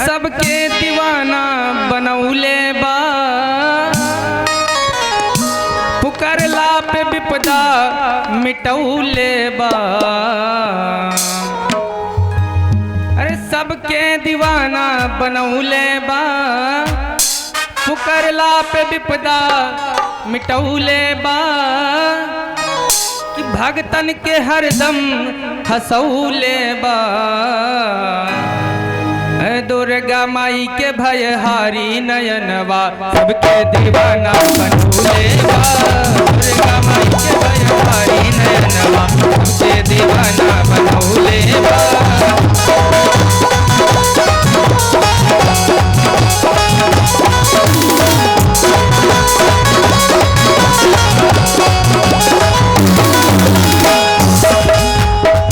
सबके दीवाना बनौले बा, पुकारला पे विपदा मिटौले बा। अरे सबके दीवाना बनौले बा, पुकारला पे विपदा मिटौले बा। कि भगतन के हरदम हंसौले बा। दुर्गा माई के भयहारी नयनवा सबके दीवाना बनौले बा। दुर्गा माई के भयहारी नयनवा सबके दीवाना बनौले बा।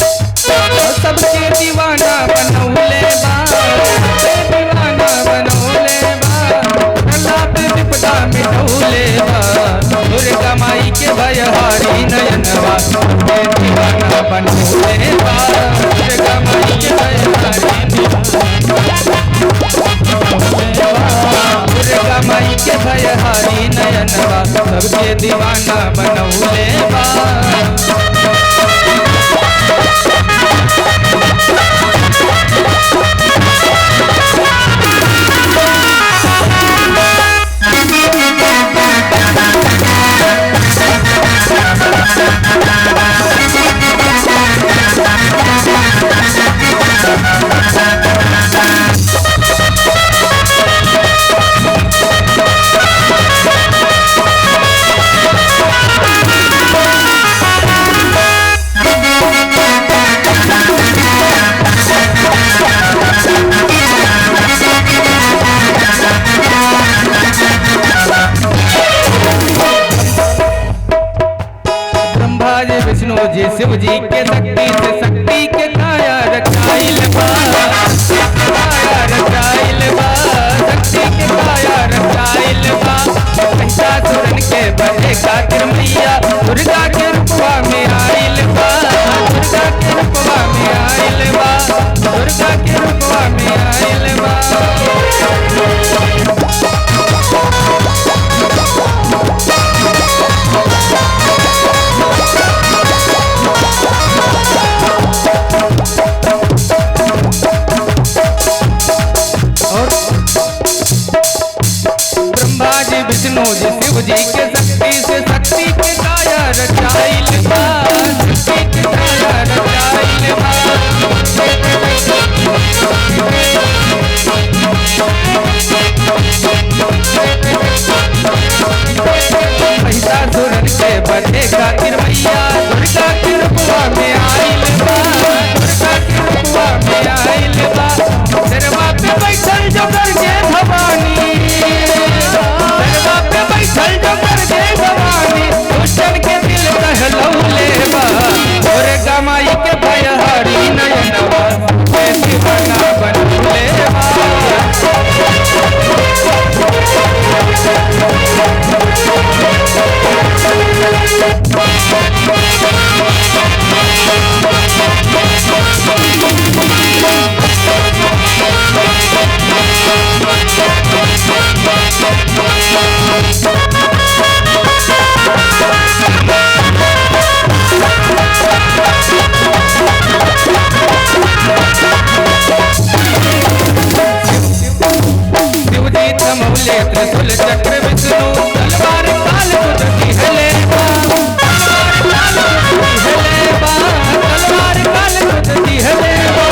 सबके दीवाना बनौले बा, दीवाना बनौले बा। अल्लाह पे विपदा मिटौले बा। दुर्गा माई के भयहारी नयनवा सबके दीवाना बनौले बा। दुर्गा माई के भयहारी दुर्गा माई के भयहारी नयनवा सबके दीवाना बनौले बा। विष्णु जी शिव जी के शक्ति से शक्ति के काया रचाइल बा। काया रचाइल बा, शक्ति के काया रचाइल बा। महिषासुरन के बधे खातिर मैया दुर्गा के रूपवा में आइल बा। दुर्गा के रूपवा में आइल बा। दुर्गा के रूपवा में आइल बा। विष्णु जी शिव जी के शक्ति से शक्ति के काया रचाइल बा। शक्ति के काया रचाइल बा। महिषासुरन के बधे खातिर मैया दुर्गा के रूपवा में आइल बा। दुर्गा के रूपवा में आइल बा। सिरवा पे बैठल जो करके भवानी, बैठल जो करके भवानी, दुष्टन के दिल कहलौले बा। दुर्गा माई के भयहारी नयनवा सबके दीवाना बनौले बा। त्रिशूल चक्र विष्णु तलवार काल कुदती हले बा। तलवार काल कुदती हले बा।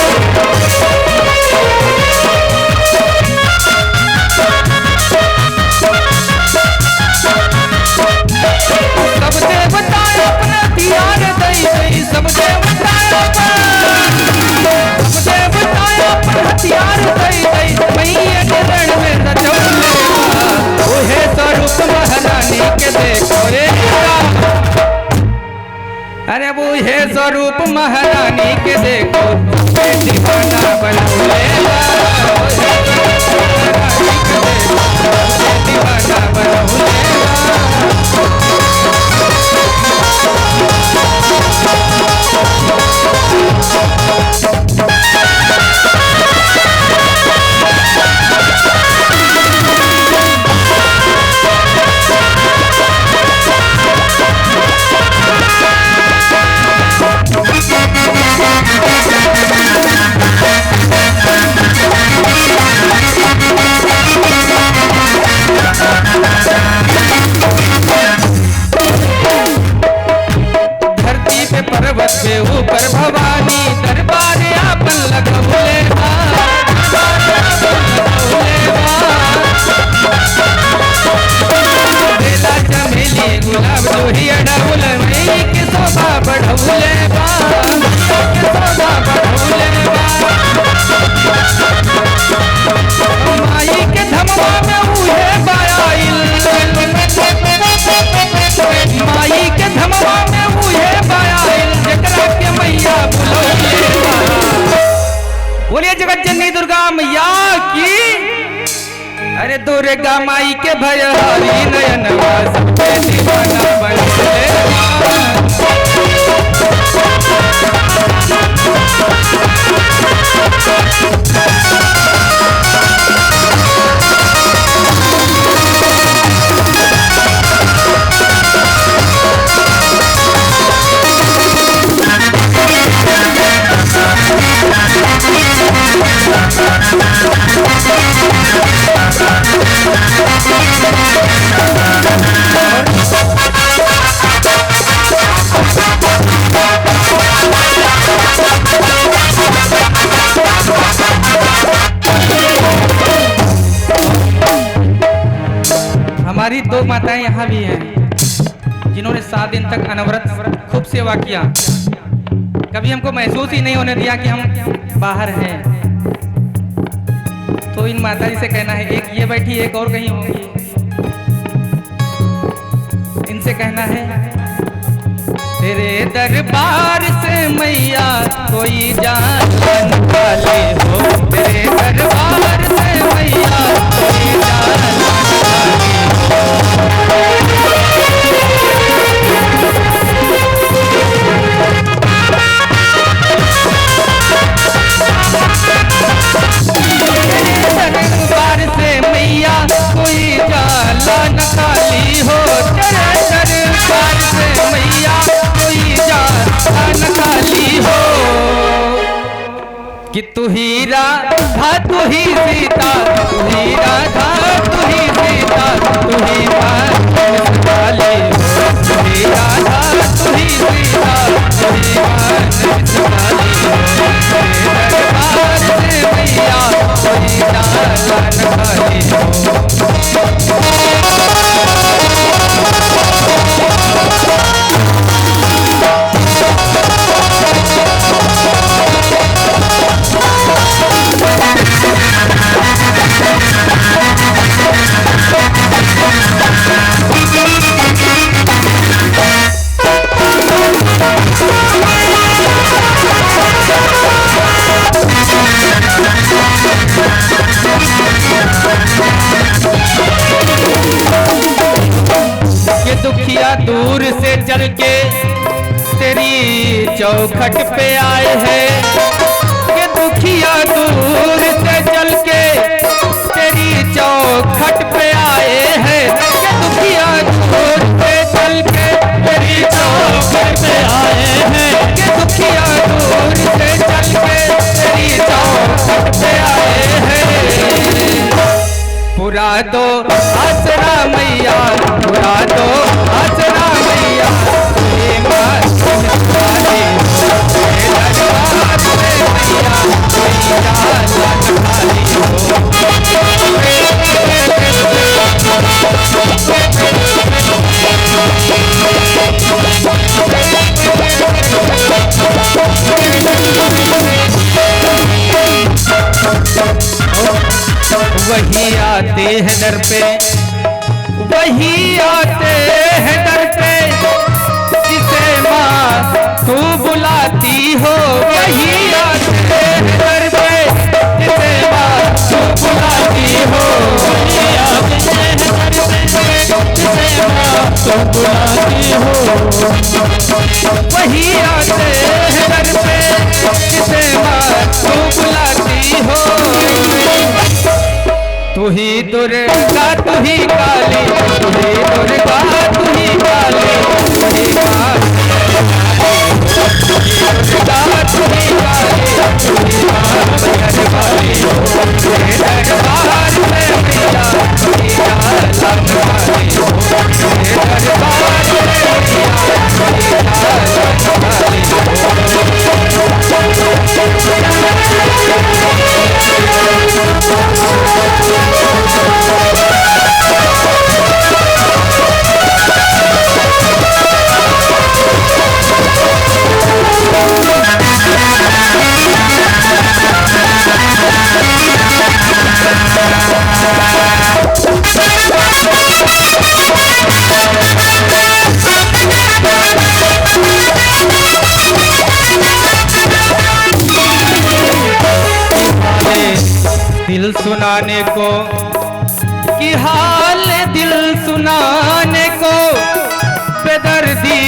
सब देवता अपना हथियार दई दई, सब देवता अपना हथियार दई दई। मैया के रण में रचौले ओहे स्वरूप महारानी के देखो रे। अरे वो है स्वरूप महारानी के देखो दीवाना बनौले बा। दीवाना बनौले बा। बोलिए जगत जननी दुर्गा मैया की। अरे दुर्गा माई के भयहारी नयनवा सबके दीवाना बन हमारी दो माताएं यहाँ भी हैं जिन्होंने 7 दिन तक अनवरत खूब सेवा किया। कभी हमको महसूस ही नहीं होने दिया कि हम बाहर हैं। तो इन माता जी से कहना है, एक ये बैठी एक और कहीं होगी, इनसे कहना है तेरे दरबार से मैया कोई जान निकाले हो, तेरे दरबार से मैया कोई जान निकाले दरबार से मैया कोई जाला न खाली हो, तेरे दरबार से मैया कोई जाला न खाली हो। कि तू ही राधा तू ही सीता, तू ही राधा तू ही सीता, तू ही वाली हो, तू ही राधा तू ही सीता, तू ही वाली हो। तेरे दरबार से मैया कोई जाला न खाली हो। दुखिया दूर से चल के तेरी चौखट पे आए हैं। ये दुखिया दूर से चल के तेरी चौखट पे आए हैं। ये दुखिया दूर से चल के तेरी चौखट पे आए हैं। ये दुखिया दूर से चल के तेरी चौखट पे आए हैं। पुरा दो आसरा मैया, पुरा दो आसरा मैया, हे माँ वाली हो, तेरे दरबार से मैया कोई जाला न खाली हो। वही आते हैं दर पे, वही आते हैं दर पे, जिसे माँ तू बुलाती हो। वही आते हैं दर पे, जिसे माँ तू बुलाती हो। वही आते हैं दर पे, जिसे माँ तू बुलाती हो। वही आते हैं दर पे, जिसे माँ तू बुलाती हो। तू ही दुर्गा तू ही काली, तू ही दुर्गा तू ही काली, तू ही माँ दुर्गा तू ही काली, तू ही माँ वाली हो। तेरे दरबार से मैया कोई जाला न खाली हो, तेरे दरबार से मैया कोई जाला न खाली हो। दिल सुनाने को, कि हाल दिल सुनाने को बेदर्दी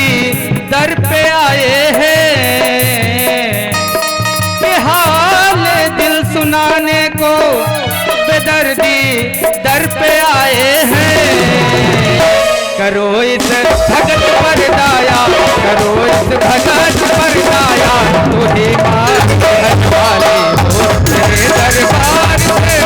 दर पे आए हैं, कि हाल दिल सुनाने को बेदर्दी दर पे आए हैं। करो इस भगत पर दया, करो इस भगत पर दया, तुझे मार वाले हो तेरे दरबार से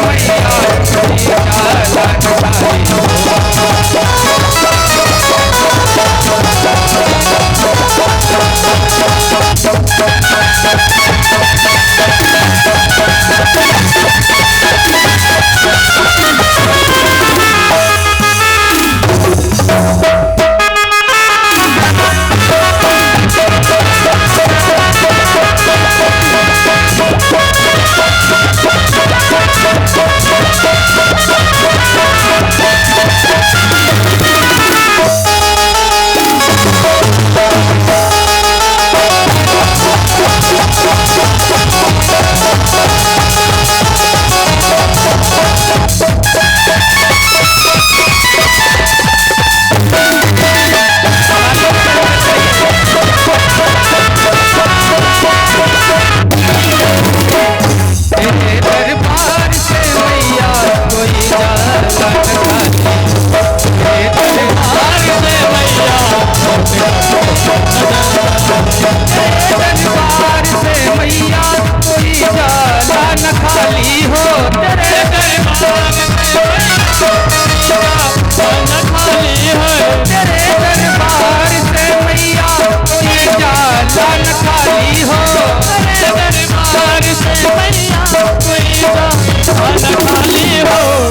मैया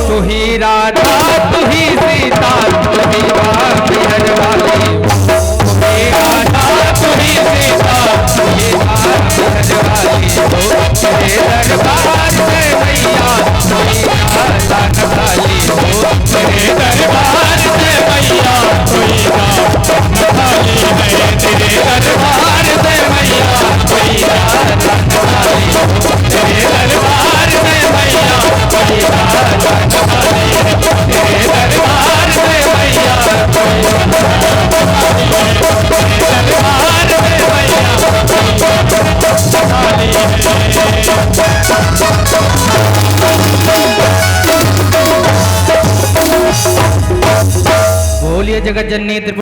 तू ही राधा तू ही सीता तू ही बिहर वाली, तू ही राधा तू ही सीता तू ही बिहर वाली हो, तेरे दरबार से मैया कोई आला न खाली हो, तेरे दरबार से मैया कोई आला न खाली है, तेरे दरबार से मैया कोई आला न खाली हो, तेरे दरबार से मैया कोई आला न खाली है, तेरे दरबार से मैया कोई आला न खाली है, तेरे दरबार से मैया कोई आला न खाली है। बोलिए जगत जननी